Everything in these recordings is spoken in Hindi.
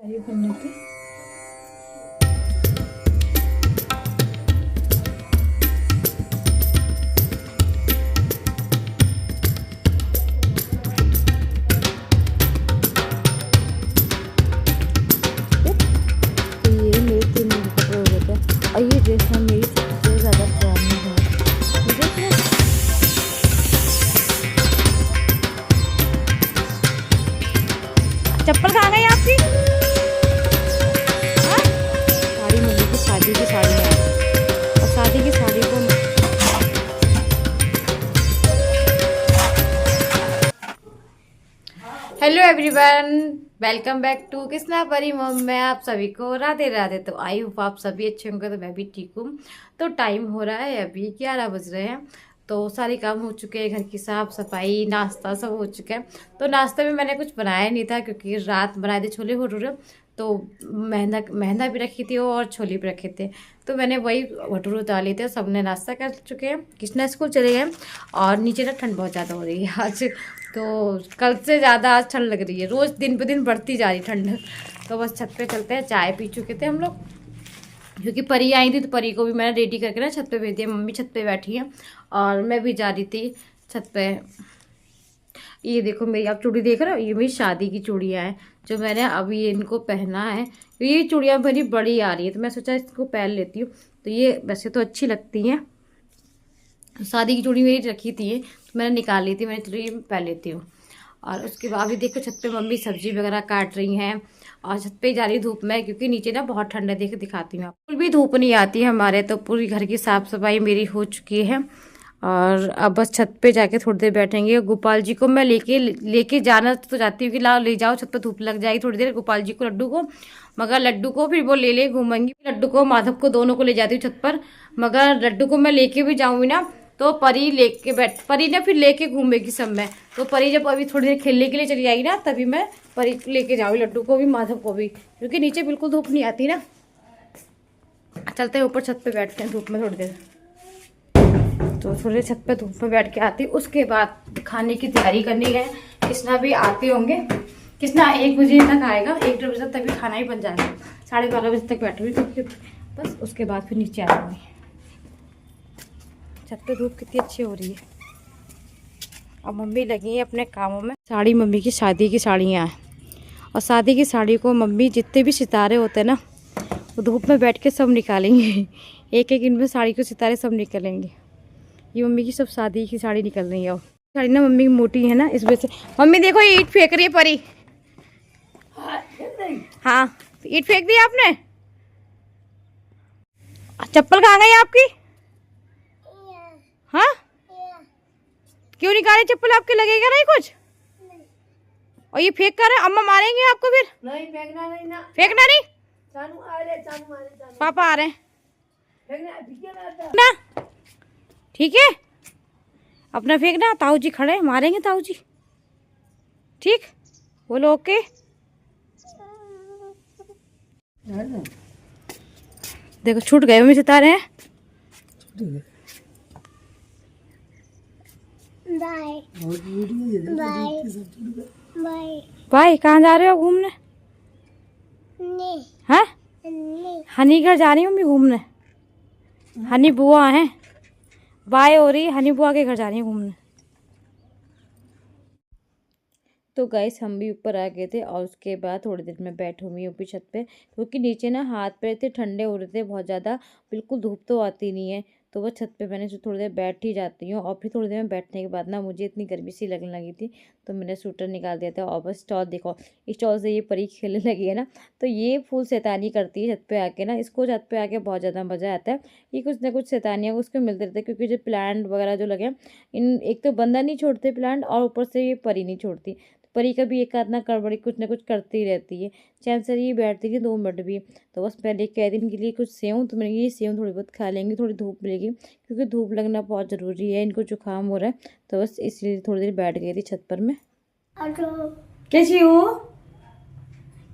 ये करने की तो ये मेरे 3 दिन कपड़े हो गए थे और ये ड्रेस ना मेरी सबसे ज़्यादा पुरानी है। देख रहे हो? चप्पल कहाँ गई आपकी? हाँ? साड़ी मम्मी की शादी की साड़ी है और शादी की साड़ी को hello everyone, welcome back to Krishna Pari mom में आप सभी को राधे राधे। तो आई होप आप सभी अच्छे होंगे, तो मैं भी ठीक हूँ। तो टाइम हो रहा है अभी 11 बज रहे हैं, तो सारे काम हो चुके हैं, घर की साफ सफाई नाश्ता सब हो चुका है। तो नाश्ते में मैंने कुछ बनाया नहीं था क्योंकि रात बनाए थे छोले भटूरे, तो मेहंदा भी रखी थी और छोले भी रखे थे, तो मैंने वही भटूरे डाले थे। सबने नाश्ता कर चुके हैं, कृष्णा स्कूल चले गए और नीचे ना ठंड बहुत ज़्यादा हो रही है आज, तो कल से ज़्यादा आज ठंड लग रही है, रोज़ दिन पे दिन बढ़ती जा रही ठंड। तो बस छत पे चलते हैं, चाय पी चुके थे हम लोग क्योंकि परी आई थी, तो परी को भी मैंने रेडी करके ना छत पे भेज दिया। मम्मी छत पे बैठी है और मैं भी जा रही थी छत पे। ये देखो मेरी, आप चूड़ी देख रहे हो, ये मेरी शादी की चूड़ियाँ हैं जो मैंने अभी इनको पहना है। तो ये चूड़ियाँ मेरी बड़ी आ रही है, तो मैं सोचा इसको पहन लेती हूँ। तो ये वैसे तो अच्छी लगती हैं, शादी की चूड़ी मेरी रखी थी तो मैंने निकाल ली थी, मैंने चलो ये पहन लेती हूँ। और उसके बाद भी देखो छत पे मम्मी सब्जी वगैरह काट रही हैं और छत पे जा रही धूप में क्योंकि नीचे ना बहुत ठंड है। देख दिखाती हूँ, बिल्कुल भी धूप नहीं आती है हमारे, तो पूरी घर की साफ सफाई मेरी हो चुकी है। और अब बस छत पे जाके थोड़ी देर बैठेंगे। गोपाल जी को मैं लेके जाना तो चाहती हूँ कि ला ले जाओ, छत पे धूप लग जाएगी थोड़ी देर, गोपाल जी को लड्डू को, मगर लड्डू को फिर वो ले घूमेंगी। लड्डू को माधव को दोनों को ले जाती हूँ छत पर, मगर लड्डू को मैं लेके भी जाऊँगी ना तो परी ने फिर लेके घूमेगी सब में। तो परी जब अभी थोड़ी देर खेलने के लिए चली जाएगी ना, तभी मैं परी लेके जाऊँगी लड्डू को भी माधव को भी, क्योंकि नीचे बिल्कुल धूप नहीं आती ना। चलते हैं ऊपर छत पे बैठते हैं धूप में थोड़ी देर, तो थोड़ी देर छत पे धूप में बैठ के आती। उसके बाद खाने की तैयारी करनी है, कृष्णा भी आते होंगे। कृष्णा 1 बजे तक आएगा, 1-1:30 बजे तक भी खाना ही बन जाएगा, 12:30 बजे तक बैठूंगी तो बस उसके बाद फिर नीचे आ जाऊँगी। छत पे धूप कितनी अच्छी हो रही है। और मम्मी लगी है अपने कामों में। साड़ी मम्मी की शादी की साड़ियाँ हैं और शादी की साड़ी को मम्मी जितने भी सितारे होते हैं ना, वो धूप में बैठ के सब निकालेंगे एक एक इनमें साड़ी के सितारे सब निकलेंगे। ये मम्मी की सब शादी की साड़ी निकल रही है। और साड़ी ना मम्मी की मोटी है ना, इस वजह से। मम्मी देखो ये ईट फेंक रही है परी। हाँ ईट फेंक दी आपने। चप्पल कहाँ गई आपकी? हाँ क्यों निकाले चप्पल, आपके लगेगा नहीं कुछ? और ये फेंक कर अम्मा मारेंगे आपको फिर। नहीं फेंकना नहीं ना, फेंकना नहीं। चानू आ रहे, चानू आ रहे, पापा आ रहे हैं ना, ठीक है अपना फेंकना। ताऊ जी खड़े हैं, मारेंगे ताऊ जी, ठीक बोलो ओके। देखो छूट गए मम्मी सितारे हैं। Bye bye bye. कहाँ जा रहे हो घूमने? हाँ हनी घर जा रही हूँ मैं घूमने, हनी बुआ है, बाय हो रही है, हनी बुआ के घर जा रही हूँ घूमने। तो गाइस हम भी ऊपर आ गए थे और उसके बाद थोड़ी देर में बैठूंगी ऊपर छत पे, क्योंकि नीचे ना हाथ पैर थे ठंडे हो रहे थे बहुत ज़्यादा, बिल्कुल धूप तो आती नहीं है। तो बस छत पे मैंने थोड़ी देर बैठ ही जाती हूँ। और फिर थोड़ी देर में बैठने के बाद ना मुझे इतनी गर्मी सी लगने लगी थी, तो मैंने स्वेटर निकाल दिया था। और बस स्टॉल देखो, स्टॉल से ये परी खेलने लगी है ना, तो ये फुल शैतानी करती है छत पे आके ना। इसको छत पे आके बहुत ज़्यादा मज़ा आता है। ये कुछ ना कुछ शैतानियाँ उसको मिलते रहते हैं, क्योंकि जो प्लांट वगैरह जो लगे इन, एक तो बंदा नहीं छोड़ते प्लांट और ऊपर से ये परी नहीं छोड़ती। परी का भी एक आध ना गड़बड़ी कुछ ना कुछ करती रहती है, चैन से ये बैठती थी 2 मिनट भी। तो बस पहले कह दिन के लिए कुछ सेव, तो मैंने ये सेव थोड़ी बहुत खा लेंगी, थोड़ी धूप मिलेगी, क्योंकि धूप लगना बहुत ज़रूरी है, इनको जुकाम हो रहा है। तो बस इसलिए थोड़ी देर बैठ गई थी छत पर मैं। कैसी हो?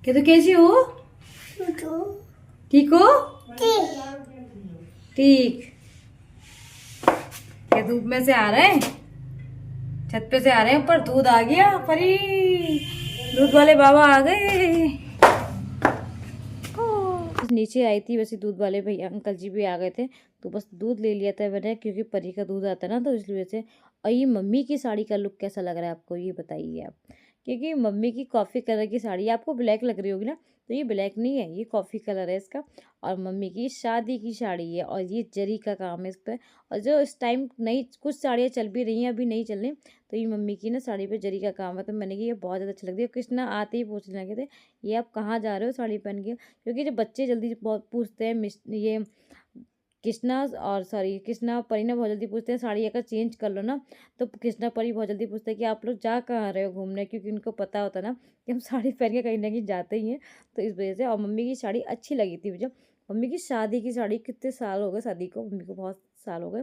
क्या तो कैसी हो? ठीक हो? ठीक। क्या धूप में से आ रहे हैं, छत पे से आ रहे हैं ऊपर। दूध आ गया परी, दूध वाले बाबा आ गए। बस नीचे आई थी, वैसे दूध वाले भैया अंकल जी भी आ गए थे, तो बस दूध ले लिया था मैंने, क्योंकि परी का दूध आता है ना, तो इसलिए वजह से। और ये मम्मी की साड़ी का लुक कैसा लग रहा है आपको, ये बताइए आप। क्योंकि मम्मी की कॉफ़ी कलर की साड़ी, आपको ब्लैक लग रही होगी ना, तो ये ब्लैक नहीं है, ये कॉफ़ी कलर है इसका। और मम्मी की शादी की साड़ी है, और ये जरी का काम है इस पर। और जो इस टाइम नई कुछ साड़ियाँ चल भी रही हैं, अभी नहीं चल रही, तो ये मम्मी की ना साड़ी पे जरी का काम है। तो मैंने कहा ये बहुत ज़्यादा अच्छी लग रही है। कृष्णा आते ही पूछने लगे थे, ये आप कहाँ जा रहे हो साड़ी पहन के, क्योंकि जो बच्चे जल्दी बहुत पूछते हैं, ये कृष्णा और सॉरी कृष्णा और परी ना बहुत जल्दी पूछते हैं साड़ी अगर चेंज कर लो ना, तो कृष्णा परी बहुत जल्दी पूछते हैं कि आप लोग जा कहाँ रहे हो घूमने, क्योंकि उनको पता होता है ना कि हम साड़ी पहन के कहीं ना कहीं जाते ही हैं। तो इस वजह से। और मम्मी की साड़ी अच्छी लगी थी मुझे। मम्मी की शादी की साड़ी, कितने साल हो गए शादी को, मम्मी को बहुत साल हो गए,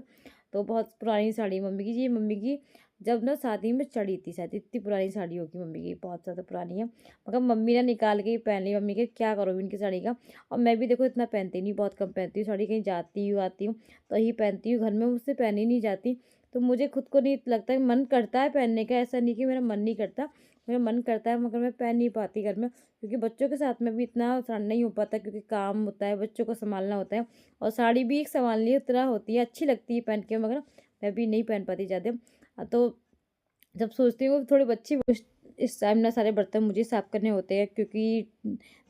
तो बहुत पुरानी साड़ी मम्मी की। जी मम्मी की जब ना शादी में चढ़ी थी शायद, इतनी पुरानी साड़ी होगी मम्मी की, बहुत ज़्यादा पुरानी है। मगर मम्मी ने निकाल के ही पहन ली, मम्मी के क्या करोगे इनकी साड़ी का। और मैं भी देखो इतना पहनती नहीं, बहुत कम पहनती हूँ साड़ी, कहीं जाती हूँ आती हूँ तो ही पहनती हूँ, घर में मुझसे पहनी नहीं जाती। तो मुझे खुद को नहीं लगता, मन करता है पहनने का, ऐसा नहीं कि मेरा मन नहीं करता, मेरा मन करता है, मगर मैं पहन नहीं पाती घर में, क्योंकि बच्चों के साथ में भी इतना नहीं हो पाता, क्योंकि काम होता है, बच्चों को संभालना होता है। और साड़ी भी एक संभालने की तरह होती है, अच्छी लगती है पहन के, मगर मैं भी नहीं पहन पाती ज़्यादा। तो जब सोचती हूँ थोड़ी बच्ची, इस टाइम ना सारे बर्तन मुझे साफ़ करने होते हैं, क्योंकि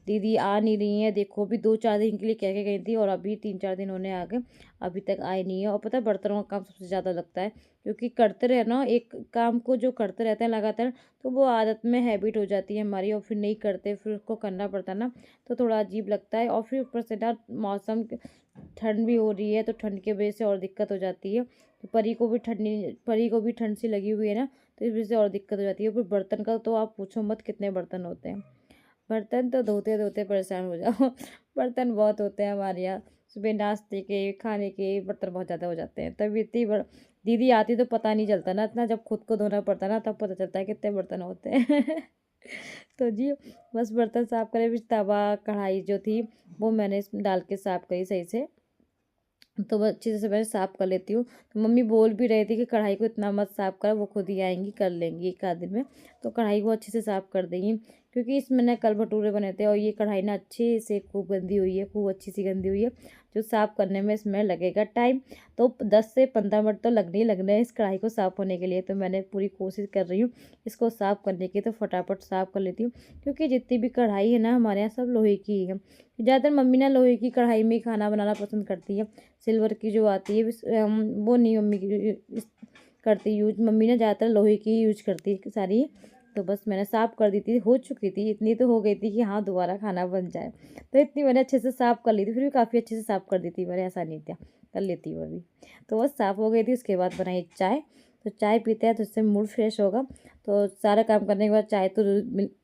दीदी आ नहीं रही हैं। देखो अभी 2-4 दिन के लिए कह के गई थी, और अभी 3-4 दिन होने आ गए, अभी तक आए नहीं है। और पता है बर्तनों का काम सबसे ज़्यादा लगता है, क्योंकि करते रहे ना एक काम को, जो करते रहते हैं लगातार, तो वो आदत में हैबिट हो जाती है हमारी, और फिर नहीं करते, फिर उसको करना पड़ता है ना, तो थोड़ा अजीब लगता है। और फिर ऊपर से ना मौसम ठंड भी हो रही है, तो ठंड की वजह से और दिक्कत हो जाती है। तो परी को भी ठंड सी लगी हुई है ना, तो इस वजह से और दिक्कत हो जाती है। फिर बर्तन का तो आप पूछो मत, कितने बर्तन होते हैं, बर्तन तो धोते धोते परेशान हो जाओ। बर्तन बहुत होते हैं हमारे यहाँ, सुबह नाश्ते के खाने के बर्तन बहुत ज़्यादा हो जाते हैं। तब इतनी दीदी आती तो पता नहीं चलता ना इतना, जब खुद को धोना पड़ता ना तब पता चलता है कितने बर्तन होते हैं। तो जी बस बर्तन साफ़ करे, फिर तवा कढ़ाई जो थी वो मैंने इसमें डाल के साफ़ करी सही से, तो वो अच्छे से मैं साफ़ कर लेती हूँ। तो मम्मी बोल भी रही थी कि कढ़ाई को इतना मत साफ़ कर, वो खुद ही आएंगी कर लेंगी एक आध दिन में, तो कढ़ाई को अच्छे से साफ़ कर देंगी, क्योंकि इसमें ना कल भटूरे बने थे, और ये कढ़ाई ना अच्छे से खूब गंदी हुई है, खूब अच्छी सी गंदी हुई है, जो साफ़ करने में इसमें लगेगा टाइम। तो 10 से 15 मिनट तो लगने ही लगने हैं इस कढ़ाई को साफ़ होने के लिए। तो मैंने पूरी कोशिश कर रही हूँ इसको साफ़ करने की, तो फटाफट साफ़ कर लेती हूँ, क्योंकि जितनी भी कढ़ाई है ना हमारे यहाँ सब लोहे की ही है। ज़्यादातर मम्मी ना लोहे की कढ़ाई में ही खाना बनाना पसंद करती है, सिल्वर की जो आती है वो नहीं मम्मी की करती यूज, मम्मी ने ज़्यादातर लोहे की यूज करती है सारी। तो बस मैंने साफ़ कर दी थी, हो चुकी थी, इतनी तो हो गई थी कि हाँ दोबारा खाना बन जाए, तो इतनी मैंने अच्छे से साफ़ कर ली थी, फिर भी काफ़ी अच्छे से साफ़ कर दी थी मैंने, ऐसा नहीं था, कर लेती वो भी। तो बस साफ़ हो गई थी, उसके बाद बनाई चाय। तो चाय पीते हैं तो उससे मूड फ्रेश होगा। तो सारा काम करने के बाद चाय तो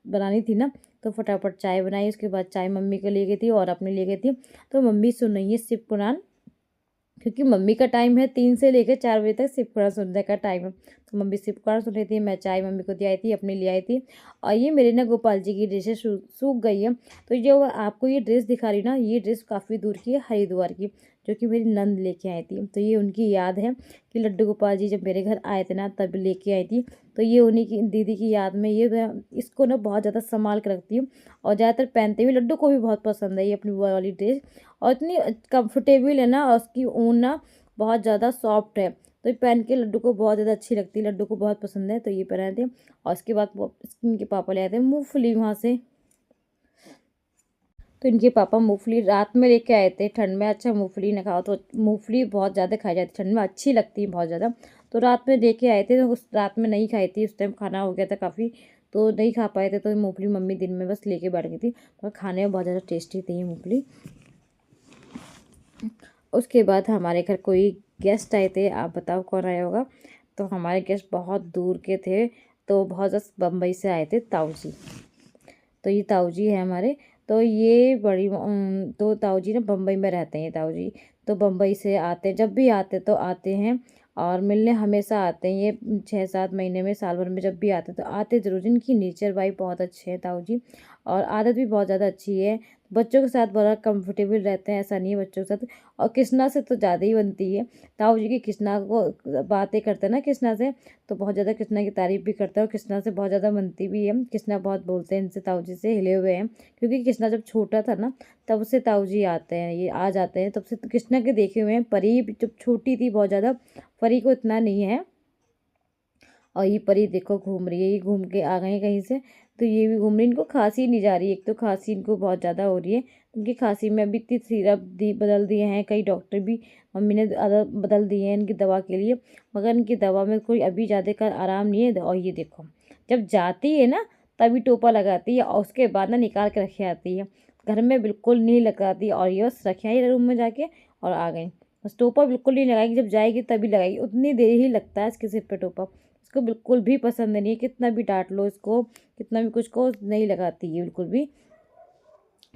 बनानी थी ना, तो फटाफट चाय बनाई। उसके बाद चाय मम्मी के लिए गई थी और अपने लिए गई थी। तो मम्मी सुन रही है शिव कुरान, क्योंकि मम्मी का टाइम है 3 से लेकर 4 बजे तक शिव कुरान सुनने का टाइम है। तो मम्मी शिव कुरान सुन रही थी, मैं चाय मम्मी को दी आई थी, अपने लिए आई थी। और ये मेरे ना गोपाल जी की ड्रेसें सूख गई है। तो जो आपको ये ड्रेस दिखा रही ना, ये ड्रेस काफ़ी दूर की है, हरिद्वार की, जो कि मेरी नंद लेके आई थी। तो ये उनकी याद है कि लड्डू गोपाल जी जब मेरे घर आए थे ना, तब लेके आई थी। तो ये उन्हीं की दीदी की याद में ये मैं इसको ना बहुत ज़्यादा संभाल के रखती हूँ, और ज़्यादातर पहनते हुए लड्डू को भी बहुत पसंद है ये अपनी वो वाली ड्रेस। और इतनी कंफर्टेबल है ना, और उसकी ऊन ना बहुत ज़्यादा सॉफ्ट है, तो ये पहन के लड्डू को बहुत ज़्यादा अच्छी लगती है, लड्डू को बहुत पसंद है, तो ये पहनाए थे। और उसके बाद इनके पापा ले आए थे मूँगफली वहाँ से। तो इनके पापा मूँगफली रात में लेके आए थे, ठंड में अच्छा मूँगफली ना खाओ, तो मूँगफली बहुत ज़्यादा खाई जाती है ठंड में, अच्छी लगती है बहुत ज़्यादा। तो रात में लेके आए थे, तो उस रात में नहीं खाई थी, उस टाइम खाना हो गया था काफ़ी, तो नहीं खा पाए थे। तो मूँगफली मम्मी दिन में बस लेके बैठ गई थी, और खाने में बहुत ज़्यादा टेस्टी थी ये मूँगफली। उसके बाद हमारे घर कोई गेस्ट आए थे, आप बताओ कौन आया होगा। तो हमारे गेस्ट बहुत दूर के थे, तो बहुत बम्बई से आए थे ताऊ जी। तो ये ताऊ जी है हमारे। तो ये तो ताऊ जी ना बम्बई में रहते हैं ताऊ जी। तो बम्बई से आते, जब भी आते तो आते हैं, और मिलने हमेशा आते हैं। ये 6-7 महीने में, साल भर में जब भी आते तो आते ज़रूर। इनकी नेचर वाइफ बहुत अच्छे हैं ताऊ जी, और आदत भी बहुत ज़्यादा अच्छी है। बच्चों के साथ बड़ा कंफर्टेबल रहते हैं, ऐसा नहीं है बच्चों के साथ। और कृष्णा से तो ज़्यादा ही बनती है। ताऊ जी की कृष्णा को बातें करते हैं ना कृष्णा से, तो बहुत ज़्यादा कृष्णा की तारीफ भी करते हैं और कृष्णा से बहुत ज़्यादा बनती भी है। कृष्णा बहुत बोलते हैं इनसे, ताऊ जी से हिले हुए हैं, क्योंकि कृष्णा जब छोटा था ना तब से ताऊ जी आते हैं, ये आ जाते हैं, तब से कृष्णा के देखे हुए हैं। परी जब छोटी थी बहुत ज़्यादा, परी को इतना नहीं है। और ये परी देखो घूम रही है, ये घूम के आ गए हैं कहीं से, तो ये भी घूम रही है। इनको खांसी नहीं जा रही, एक तो खांसी इनको बहुत ज़्यादा हो रही है। उनकी खांसी में अभी इतनी सिरप बदल दिए हैं, कई डॉक्टर भी मम्मी ने बदल दिए हैं इनकी दवा के लिए, मगर इनकी दवा में कोई अभी ज़्यादा का आराम नहीं है। और ये देखो जब जाती है ना तभी टोपा लगाती है और उसके बाद ना निकाल के रखे आती है, घर में बिल्कुल नहीं लगाती। और ये बस रखे आई रूम में जाके और आ गई, बस टोपा बिल्कुल नहीं लगाएगी, जब जाएगी तभी लगाएगी। उतनी देर ही लगता है इसके सिर पे टोपा, इसको बिल्कुल भी पसंद नहीं है, कितना भी डांट लो इसको, कितना भी कुछ को नहीं लगाती है बिल्कुल भी।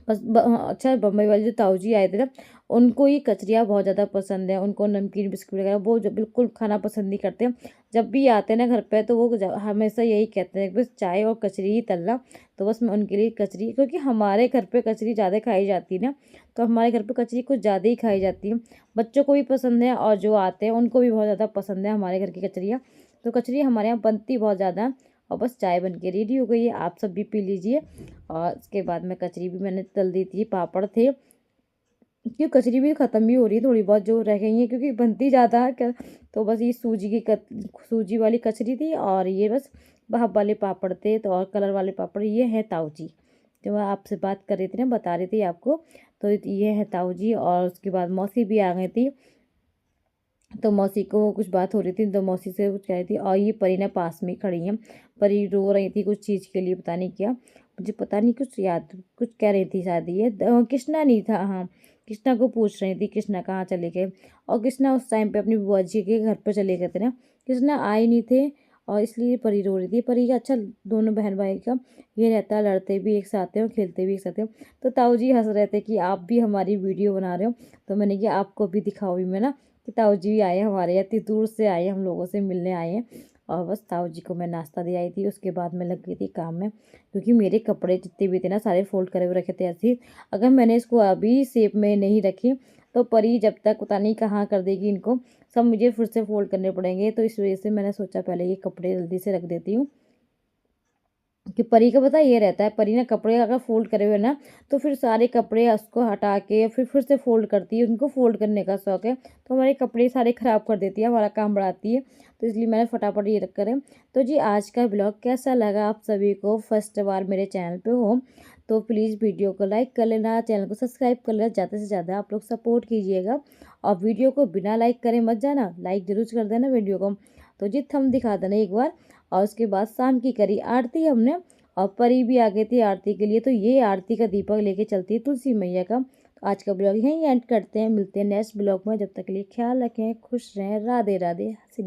बस अच्छा बम्बई वाले जो ताऊ जी आए थे ना, उनको ये कचरियाँ बहुत ज़्यादा पसंद है, उनको नमकीन बिस्कुट वगैरह वो जो बिल्कुल खाना पसंद नहीं करते। जब भी आते हैं ना घर पे तो वो हमेशा यही कहते हैं कि बस चाय और कचरी ही तलना। तो बस मैं उनके लिए कचरी, क्योंकि हमारे घर पे कचरी ज़्यादा खाई जाती है ना, तो हमारे घर पे कचरी कुछ ज़्यादा ही खाई जाती है। बच्चों को भी पसंद है और जो आते हैं उनको भी बहुत ज़्यादा पसंद है हमारे घर की कचरियाँ। तो कचरी हमारे यहाँ बनती बहुत ज़्यादा है। और बस चाय बन के रेडी हो गई है, आप सब भी पी लीजिए। और उसके बाद में कचरी भी मैंने तल दी थी, पापड़ थे, क्योंकि कचरी भी ख़त्म भी हो रही है, थोड़ी बहुत जो रह गई है क्योंकि बनती ज़्यादा है क्या। तो बस ये सूजी वाली कचरी थी और ये बस भाप वाले पापड़ थे, तो और कलर वाले पापड़ ये हैं ताऊ जी। जो मैं आपसे बात कर रही थी ना, बता रही थी आपको, तो ये है ताऊ जी। और उसके बाद मौसी भी आ गई थी, तो मौसी को कुछ बात हो रही थी, तो मौसी से कुछ कह रही थी। और ये परी ना पास में खड़ी हैं, परी रो रही थी कुछ चीज़ के लिए, पता नहीं क्या, मुझे पता नहीं, कुछ याद कुछ कह रही थी शायद ये कृष्णा नहीं था, हाँ कृष्णा को पूछ रही थी कृष्णा कहाँ चले गए। और कृष्णा उस टाइम पे अपनी बुआ जी के घर पर चले गए थे ना, कृष्णा आए नहीं थे और इसलिए परी रो रही थी। परी का अच्छा दोनों बहन भाई का ये रहता है, लड़ते भी एक साथ हैं और खेलते भी एक साथ हैं। तो ताऊ जी हंस रहे थे कि आप भी हमारी वीडियो बना रहे हो, तो मैंने कहा आपको भी दिखाओ भी मैं ना, कि ताऊ जी भी आए हैं हमारे यहाँ, इतनी दूर से आए हैं, हम लोगों से मिलने आए हैं। और बस ताऊ जी को मैं नाश्ता दे आई थी, उसके बाद मैं लग गई थी काम में, क्योंकि मेरे कपड़े जितने भी थे ना सारे फोल्ड करे हुए रखे थे ऐसे ही। अगर मैंने इसको अभी शेप में नहीं रखी तो परी जब तक पता नहीं कहाँ कर देगी इनको, सब मुझे फिर से फोल्ड करने पड़ेंगे। तो इस वजह से मैंने सोचा पहले ये कपड़े जल्दी से रख देती हूँ। कि परी का पता ये रहता है, परी ना कपड़े अगर फोल्ड करे हुए ना तो फिर सारे कपड़े उसको हटा के फिर से फोल्ड करती है, उनको फोल्ड करने का शौक है, तो हमारे कपड़े सारे ख़राब कर देती है, हमारा काम बढ़ाती है। तो इसलिए मैंने फटाफट ये रख कर है। तो जी आज का ब्लॉग कैसा लगा आप सभी को, फर्स्ट बार मेरे चैनल पे हो तो प्लीज़ वीडियो को लाइक कर लेना, चैनल को सब्सक्राइब कर लेना, ज़्यादा से ज़्यादा आप लोग सपोर्ट कीजिएगा। और वीडियो को बिना लाइक करे मत जाना, लाइक ज़रूर कर देना वीडियो को। तो जी थम दिखा देना एक बार। और उसके बाद शाम की करी आरती हमने, और परी भी आ गई थी आरती के लिए, तो ये आरती का दीपक लेके चलती है तुलसी मैया का। तो आज का ब्लॉग यहीं एंड करते हैं, मिलते हैं नेक्स्ट ब्लॉग में, जब तक के लिए ख्याल रखें, खुश रहें, राधे राधे।